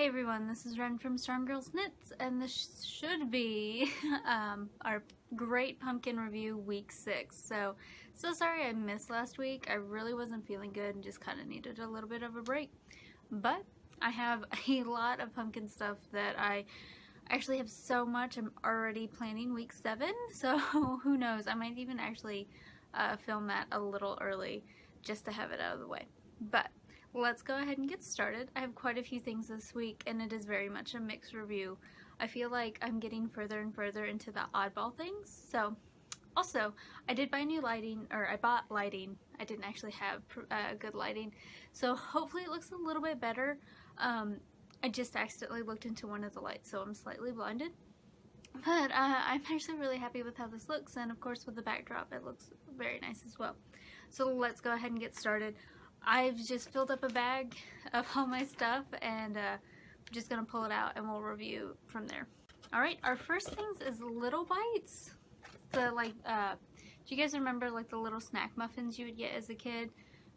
everyone, this is Ren from Strong Girls Knits, and this should be our Great Pumpkin Review Week 6. So sorry I missed last week. I really wasn't feeling good and just kind of needed a little bit of a break. But I have a lot of pumpkin stuff that I actually have so much. I'm already planning week 7, so who knows, I might even actually film that a little early just to have it out of the way. But let's go ahead and get started. I have quite a few things this week and it is very much a mixed review. I feel like I'm getting further and further into the oddball things. So also I did buy new lighting, or I bought lighting. I didn't actually have good lighting, so hopefully it looks a little bit better. I just accidentally looked into one of the lights, so I'm slightly blinded. But I'm actually really happy with how this looks, and of course with the backdrop it looks very nice as well. So let's go ahead and get started. I've just filled up a bag of all my stuff, and I'm just gonna pull it out and we'll review from there. Alright, our first things is Little Bites. The do you guys remember like the little snack muffins you would get as a kid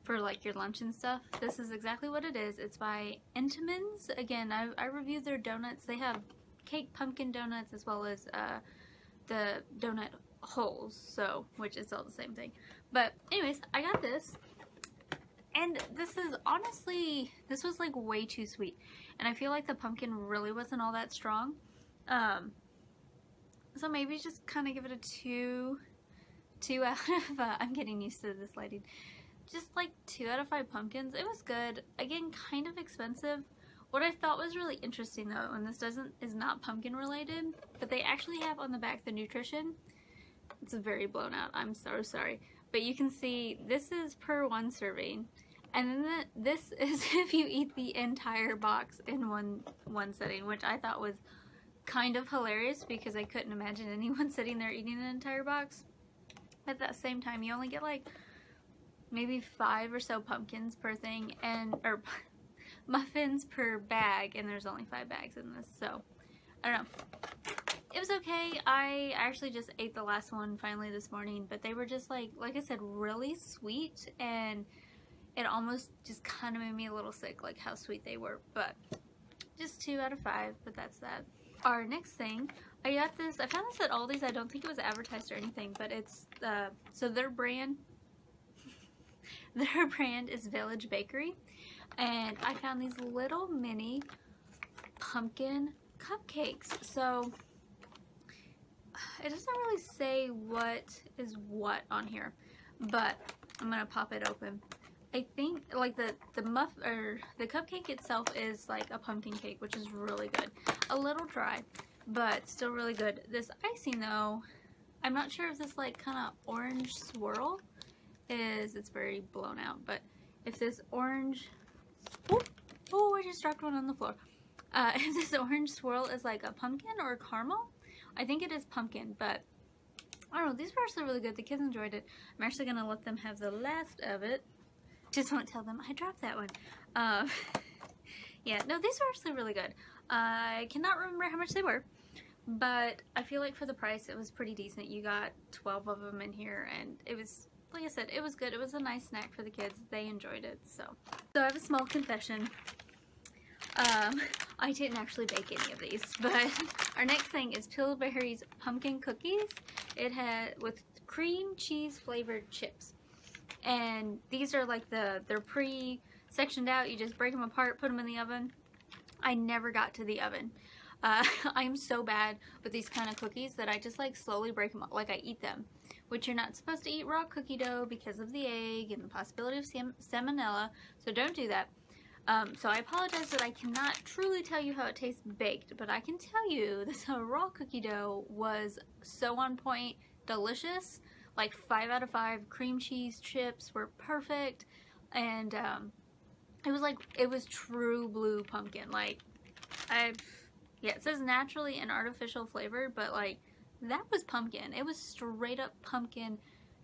for like your lunch and stuff? This is exactly what it is. It's by Entenmann's. Again, I reviewed their donuts. They have cake pumpkin donuts as well as the donut holes, so which is all the same thing. But anyways, I got this. And this is honestly, this was like way too sweet, and I feel like the pumpkin really wasn't all that strong. So maybe just kind of give it a 2 out of, I'm getting used to this lighting, just like 2 out of 5 pumpkins. It was good. Again, kind of expensive. What I thought was really interesting though, and this is not pumpkin related, but they actually have on the back the nutrition. It's very blown out, I'm so sorry. But you can see this is per 1 serving, and then this is if you eat the entire box in one sitting, which I thought was kind of hilarious because I couldn't imagine anyone sitting there eating an entire box. At that same time, you only get like maybe 5 or so pumpkins per thing, or muffins per bag, and there's only 5 bags in this, so I don't know. It was okay. I actually just ate the last one finally this morning, but they were just like I said, really sweet, and it almost just kind of made me a little sick, like how sweet they were. But just 2 out of 5, but that's that. Our next thing, I got this, I found this at Aldi's. I don't think it was advertised or anything, but it's, so their brand is Village Bakery, and I found these little mini pumpkin cupcakes. So it doesn't really say what is what on here, but I'm gonna pop it open. I think like the cupcake itself is like a pumpkin cake, which is really good. A little dry, but still really good. This icing though, I'm not sure if this like kind of orange swirl it's very blown out, but if this orange, oh, I just dropped one on the floor. If this orange swirl is like a pumpkin or caramel, I think it is pumpkin, but I don't know, these were actually really good. The kids enjoyed it. I'm actually gonna let them have the last of it. Just won't tell them I dropped that one. Yeah, no, these were actually really good. I cannot remember how much they were, but I feel like for the price it was pretty decent. You got 12 of them in here, and it was, like I said, it was good. It was a nice snack for the kids. They enjoyed it. So I have a small confession. I didn't actually bake any of these, but our next thing is Pillsbury's pumpkin cookies. It had with cream cheese flavored chips, and these are like they're pre-sectioned out. You just break them apart, put them in the oven. I never got to the oven. I'm so bad with these kind of cookies that I just like slowly break them up, like I eat them, which you're not supposed to eat raw cookie dough because of the egg and the possibility of salmonella, so don't do that. So I apologize that I cannot truly tell you how it tastes baked, but I can tell you that the raw cookie dough was so on point, delicious, like 5 out of 5. Cream cheese chips were perfect, and it was true blue pumpkin. Like, yeah, it says naturally and artificial flavor, but like that was pumpkin. It was straight up pumpkin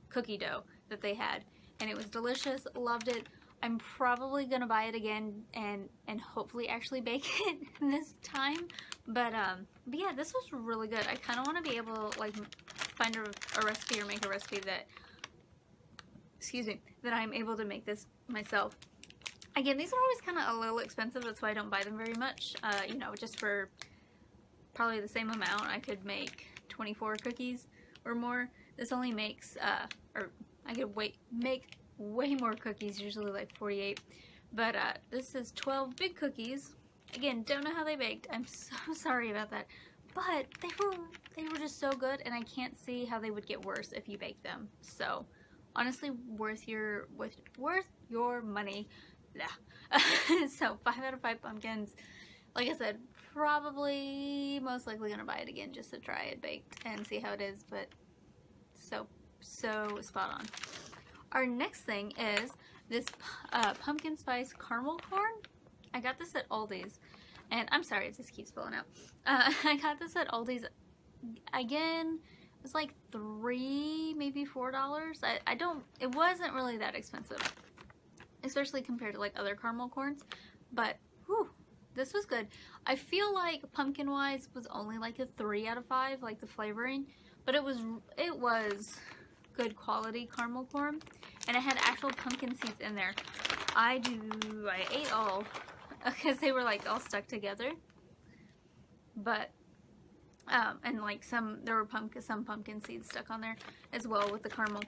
cookie dough that they had, and it was delicious. Loved it. I'm probably gonna buy it again and hopefully actually bake it this time. But yeah, this was really good. I kind of want to be able to like find a recipe or make a recipe that, excuse me, that I'm able to make this myself. Again, these are always kind of a little expensive. That's why I don't buy them very much. You know, just for probably the same amount, I could make 24 cookies or more. This only makes, or I could make way more cookies, usually like 48. But this is 12 big cookies. Again, don't know how they baked. I'm so sorry about that. But they were just so good, and I can't see how they would get worse if you bake them. So honestly, worth your money. Yeah. So 5 out of 5 pumpkins. Like I said, probably most likely gonna buy it again just to try it baked and see how it is, but so spot on. Our next thing is this pumpkin spice caramel corn. I got this at Aldi's, and I'm sorry if this keeps spilling out. I got this at Aldi's. Again, it was like $3, maybe $4. It wasn't really that expensive, especially compared to like other caramel corns, but whew, this was good. I feel like pumpkin wise was only like a 3 out of 5, like the flavoring, but it was good quality caramel corn, and it had actual pumpkin seeds in there. I ate all because they were like all stuck together, but and like there were some pumpkin seeds stuck on there as well with the caramel.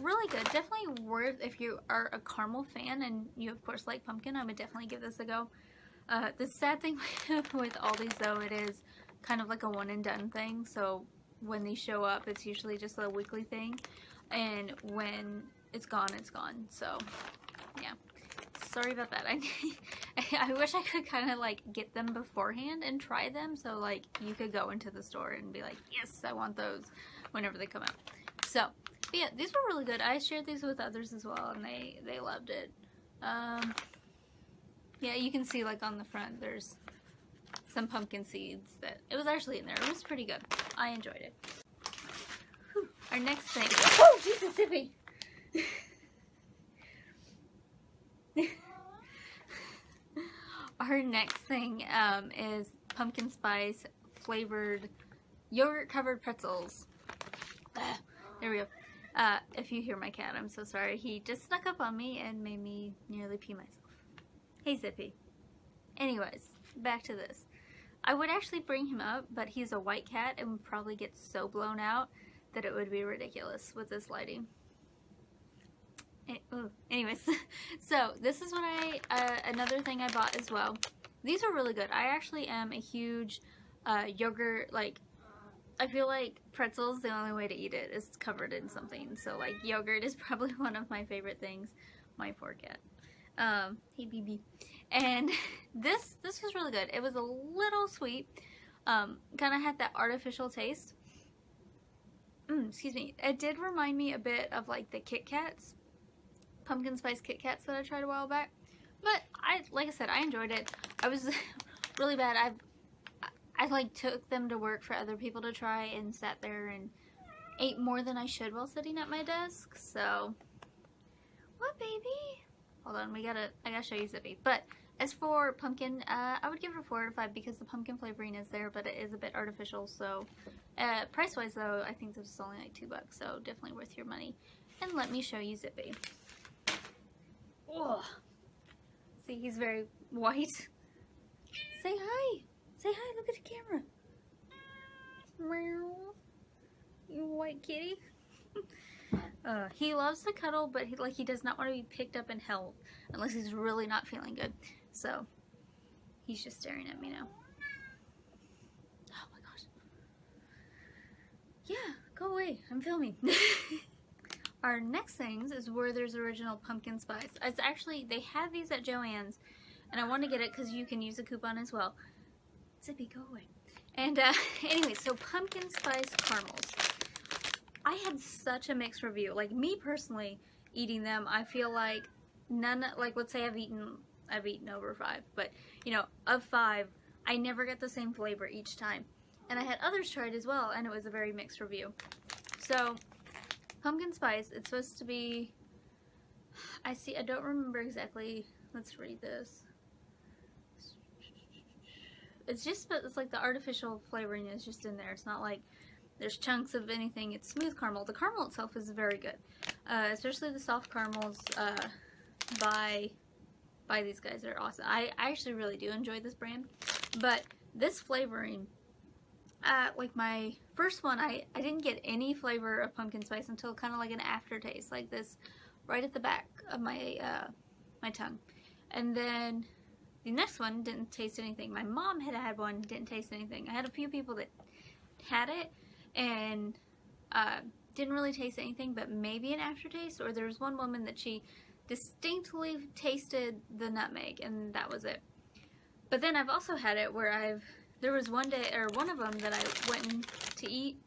Really good. Definitely worth, if you are a caramel fan and you of course like pumpkin, I would definitely give this a go. The sad thing with Aldi's though, it is kind of like a one and done thing, so when they show up it's usually just a weekly thing, and when it's gone, it's gone. So yeah, sorry about that. I wish I could kind of like get them beforehand and try them, so like you could go into the store and be like, yes, I want those whenever they come out. So but yeah, these were really good. I shared these with others as well, and they loved it. Yeah, you can see like on the front there's some pumpkin seeds that it was actually in there. It was pretty good. I enjoyed it. Whew. Our next thing. Oh, Jesus, Zippy! Our next thing is pumpkin spice flavored yogurt covered pretzels. There we go. If you hear my cat, I'm so sorry. He just snuck up on me and made me nearly pee myself. Hey, Zippy. Anyways, back to this. I would actually bring him up, but he's a white cat and would probably get so blown out that it would be ridiculous with this lighting. Anyways, so this is what another thing I bought as well. These are really good. I actually am a huge yogurt, like, I feel like pretzels, the only way to eat it is covered in something. So like yogurt is probably one of my favorite things. My poor cat. Hey BB. And this was really good. It was a little sweet. Kind of had that artificial taste. Excuse me. It did remind me a bit of like the Kit Kats. Pumpkin spice Kit Kats that I tried a while back. But like I said, I enjoyed it. I was really bad. I like took them to work for other people to try and sat there and ate more than I should while sitting at my desk. So, what, baby? Hold on, I gotta show you Zippy. But as for pumpkin, I would give it a 4 out of 5 because the pumpkin flavoring is there, but it is a bit artificial. So, price wise though, I think this is only like $2, so definitely worth your money. And let me show you Zippy. Oh, see, he's very white. Say hi. Say hi, look at the camera. Meow. You white kitty. He loves to cuddle, but he does not want to be picked up and held unless he's really not feeling good. So he's just staring at me now. Oh my gosh. Yeah, go away. I'm filming. Our next things is Werther's Original Pumpkin Spice. It's actually, they have these at Joann's, and I want to get it because you can use a coupon as well. Zippy, go away. And anyway, so pumpkin spice caramels. I had such a mixed review. Like, me personally eating them, I feel like none, like, let's say I've eaten over 5, but you know, of 5, I never get the same flavor each time. And I had others try it as well, and it was a very mixed review. So pumpkin spice, it's supposed to be, I don't remember exactly. Let's read this. It's like the artificial flavoring is just in there. It's not like there's chunks of anything. It's smooth caramel. The caramel itself is very good. Especially the soft caramels by by these guys. They're awesome. I actually really do enjoy this brand. But this flavoring, like my first one, I didn't get any flavor of pumpkin spice until kind of like an aftertaste, like this right at the back of my my tongue. And then the next one didn't taste anything. My mom had one, didn't taste anything. I had a few people that had it and didn't really taste anything, but maybe an aftertaste. Or there was one woman that she distinctly tasted the nutmeg, and that was it. But then I've also had it where there was one day, or one of them that I went in to eat.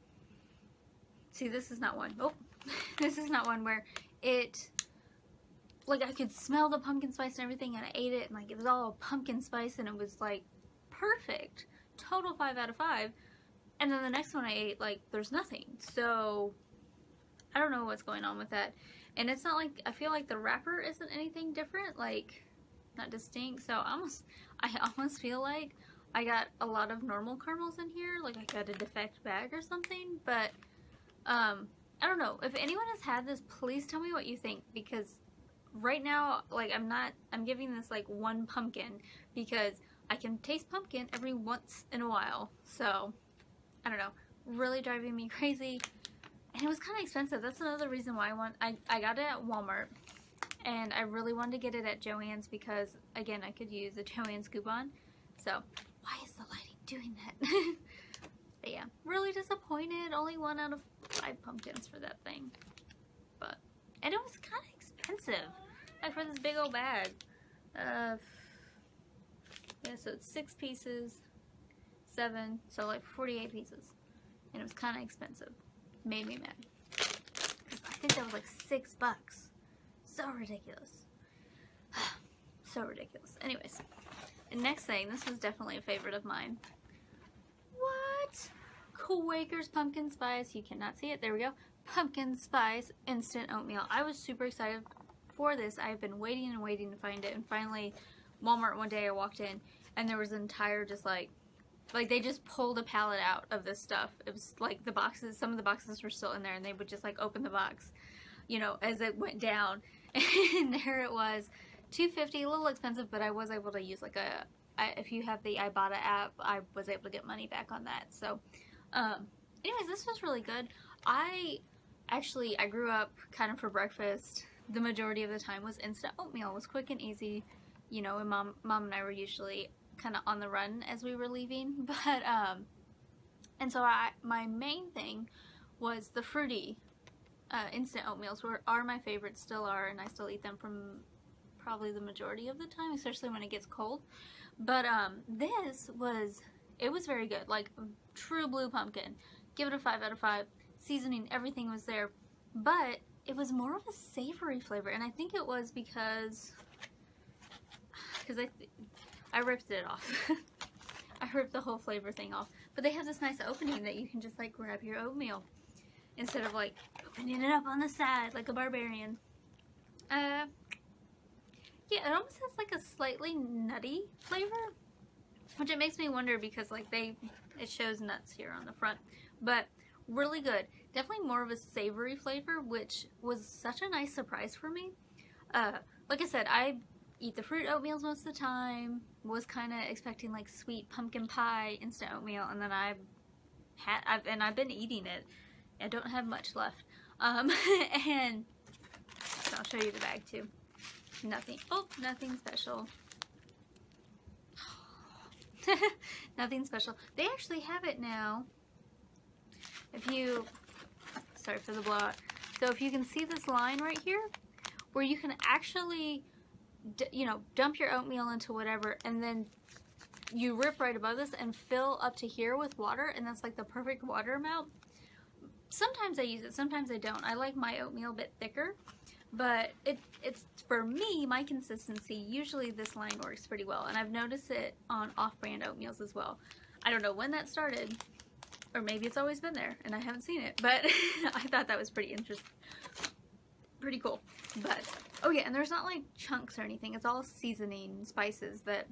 See, this is not one. Oh, this is not one where it, like, I could smell the pumpkin spice and everything, and I ate it, and like it was all pumpkin spice, and it was like perfect, total 5 out of 5. And then the next one I ate, like, there's nothing. So I don't know what's going on with that. And it's not like, I feel like the wrapper isn't anything different, like not distinct. So I almost feel like I got a lot of normal caramels in here, like I got a defect bag or something. But I don't know. If anyone has had this, please tell me what you think, because right now, like, I'm giving this like 1 pumpkin because I can taste pumpkin every once in a while. So I don't know, really driving me crazy. And it was kind of expensive. That's another reason why I got it at Walmart, and I really wanted to get it at Joann's because, again, I could use a Joann's coupon. So why is the lighting doing that? But yeah, really disappointed. Only 1 out of 5 pumpkins for that thing. But, and it was kind of expensive, like for this big old bag. Yeah, so it's 6 pieces, 7, so like 48 pieces. And it was kind of expensive. Made me mad. Because I think that was like $6. So ridiculous. So ridiculous. Anyways, the next thing, this was definitely a favorite of mine. What? Quaker's pumpkin spice. You cannot see it. There we go. Pumpkin spice instant oatmeal. I was super excited for this. I've been waiting and waiting to find it. And finally, Walmart one day I walked in and there was an entire just like they just pulled a pallet out of this stuff. It was like the boxes, some of the boxes were still in there, and they would just like open the box, you know, as it went down. And there it was, $2.50, a little expensive, but I was able to use like if you have the Ibotta app, I was able to get money back on that. So, anyways, this was really good. I grew up kind of for breakfast. The majority of the time was instant oatmeal. It was quick and easy, you know, and mom and I were usually kind of on the run as we were leaving. But and so my main thing was the fruity instant oatmeals are my favorites, still are, and I still eat them from probably the majority of the time, especially when it gets cold. But it was very good, like true blue pumpkin. Give it a 5 out of 5. Seasoning, everything was there, but it was more of a savory flavor, and I think it was because I ripped it off. I ripped the whole flavor thing off. But they have this nice opening that you can just like grab your oatmeal instead of like opening it up on the side like a barbarian. Yeah, it almost has like a slightly nutty flavor, which it makes me wonder because like it shows nuts here on the front. But really good. Definitely more of a savory flavor, which was such a nice surprise for me. Like I said, I eat the fruit oatmeals most of the time. Was kind of expecting like sweet pumpkin pie instant oatmeal, and then I've been eating it. I don't have much left. And so I'll show you the bag too. Nothing special. Nothing special. They actually have it now. Sorry for the blowout. So if you can see this line right here, where you can actually, you know, dump your oatmeal into whatever, and then you rip right above this and fill up to here with water, and that's like the perfect water amount. Sometimes I use it, sometimes I don't. I like my oatmeal a bit thicker, but it's for me, my consistency, usually this line works pretty well, and I've noticed it on off-brand oatmeals as well. I don't know when that started, or maybe it's always been there and I haven't seen it, but I thought that was pretty interesting, pretty cool. But oh yeah, and there's not like chunks or anything. It's all seasoning spices that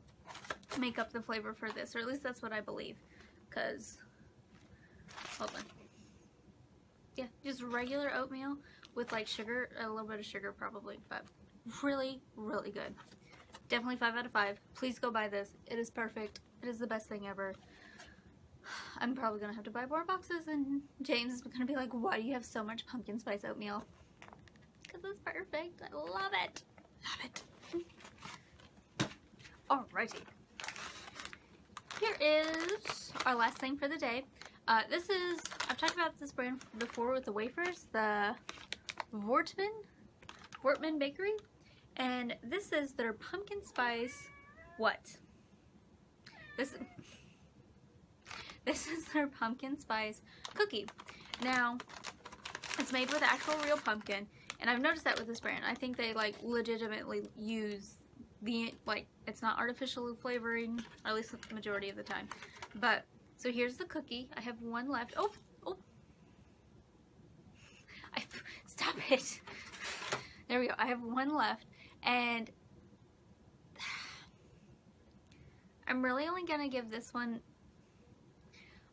make up the flavor for this, or at least that's what I believe. Cause hold on, yeah, just regular oatmeal with like sugar, a little bit of sugar probably, but really, really good. Definitely 5 out of 5. Please go buy this. It is perfect. It is the best thing ever. I'm probably going to have to buy more boxes, and James is going to be like, why do you have so much pumpkin spice oatmeal? Because it's perfect. I love it. Love it. Alrighty. Here is our last thing for the day. This is, I've talked about this brand before with the wafers, the Wortman Bakery. And this is their pumpkin spice, what? This is their pumpkin spice cookie. Now, it's made with actual real pumpkin, and I've noticed that with this brand. I think they like legitimately use the, like, it's not artificial flavoring, or at least the majority of the time. But, so here's the cookie. I have one left. Oh! Stop it. There we go. I have one left. And I'm really only going to give this one,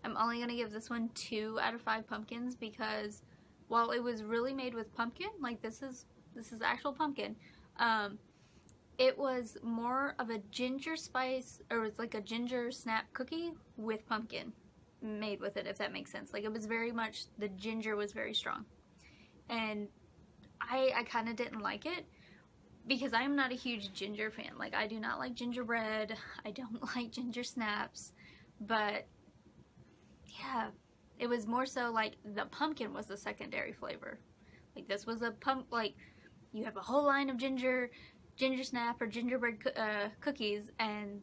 I'm only going to give this one 2 out of 5 pumpkins, because while it was really made with pumpkin, like this is actual pumpkin, it was more of a ginger spice, or it's like a ginger snap cookie with pumpkin made with it, if that makes sense. Like it was very much, the ginger was very strong. And I kind of didn't like it, because I'm not a huge ginger fan. Like, I do not like gingerbread. I don't like ginger snaps. But, yeah, it was more so like the pumpkin was the secondary flavor. Like, this was a like, you have a whole line of ginger snap or gingerbread cookies, and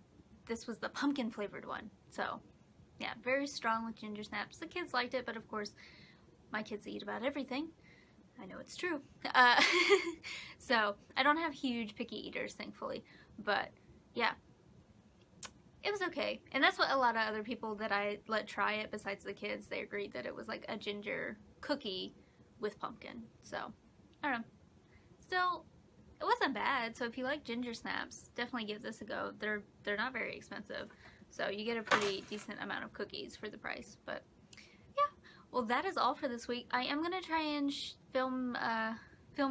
this was the pumpkin flavored one. So, yeah, very strong with ginger snaps. The kids liked it, but of course, my kids eat about everything. I know it's true. So, I don't have huge picky eaters, thankfully. But, yeah. It was okay. And that's what a lot of other people that I let try it, besides the kids, they agreed that it was like a ginger cookie with pumpkin. So, I don't know. Still, it wasn't bad. So, if you like ginger snaps, definitely give this a go. They're not very expensive. So, you get a pretty decent amount of cookies for the price. But, well, that is all for this week. I am going to try and film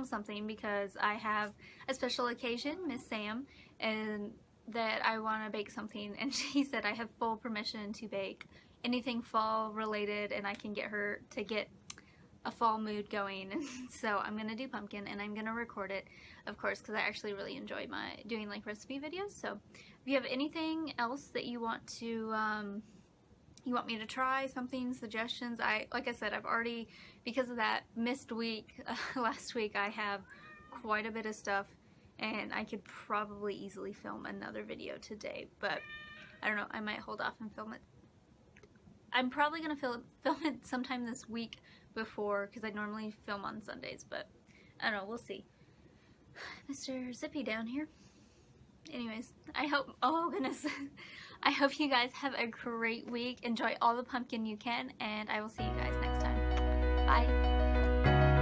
something, because I have a special occasion, Miss Sam, and that I want to bake something, and she said I have full permission to bake anything fall related, and I can get her to get a fall mood going. So I'm going to do pumpkin, and I'm going to record it, of course, because I actually really enjoy doing like recipe videos. So if you have anything else that you want to you want me to try, something, suggestions, like I said, I've already, because of that missed week last week, I have quite a bit of stuff, and I could probably easily film another video today, but I don't know, I might hold off and film it. I'm probably going to film it sometime this week before, because I normally film on Sundays, but I don't know, we'll see. Mr. Zippy down here. Anyways, I hope, oh goodness, I hope you guys have a great week. Enjoy all the pumpkin you can, and I will see you guys next time. Bye.